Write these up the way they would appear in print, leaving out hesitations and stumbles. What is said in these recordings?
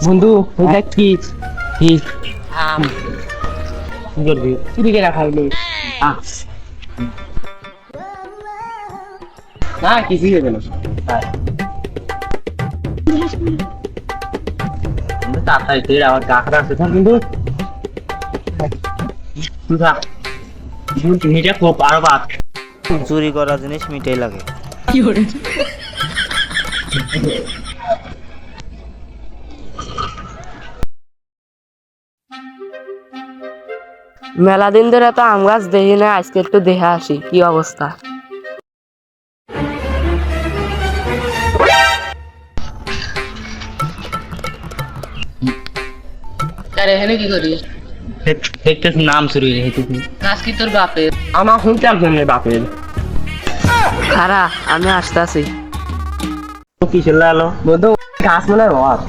বন্ধু ওইটা কি কি আম কি করবি চুরি করে খাইলি না কিছু হবে না তাড়াতাড়ি তুই আমার কাকড়া আছে কিন্তু তুই থাক মিঠা খুব আরো বাদ চুরি করা জিনিস মিঠাই লাগে। মেলা দিন ধরে তো আম গাছ দেখি না, আজকে একটু দেখে আসি কি অবস্থা। এখানে কি করিস? দেখতেছি নাম চুরি হয়েছে গাছ কি তোর বাপের? আমার শুনতে আসবে বাপের খারা আমি আসতেছি। কি চলে এলো বন্ধু গাছ মনে হয়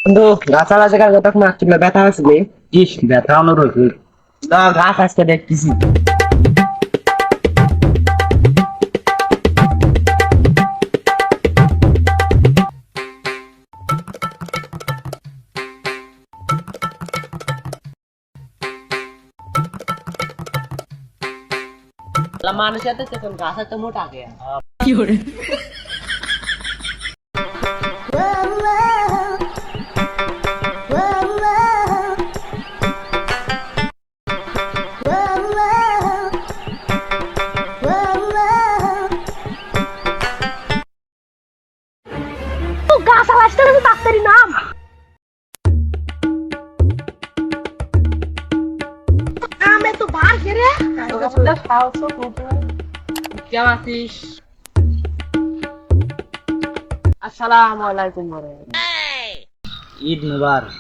বন্ধু গাছালা জায়গায় যতক্ষণ আসছিল ব্যথা আসবে ইস ব্যথা অনুরোধ না গাছ আজকে দেখতেছি মানুষের তো গাছ তো মোটা গে কি করে গাছ আলাসটা ডাক্তারি নাম আমি তো বার গেরে কেমন আছিস? আসসালামু আলাইকুম। ঈদ মুবারক।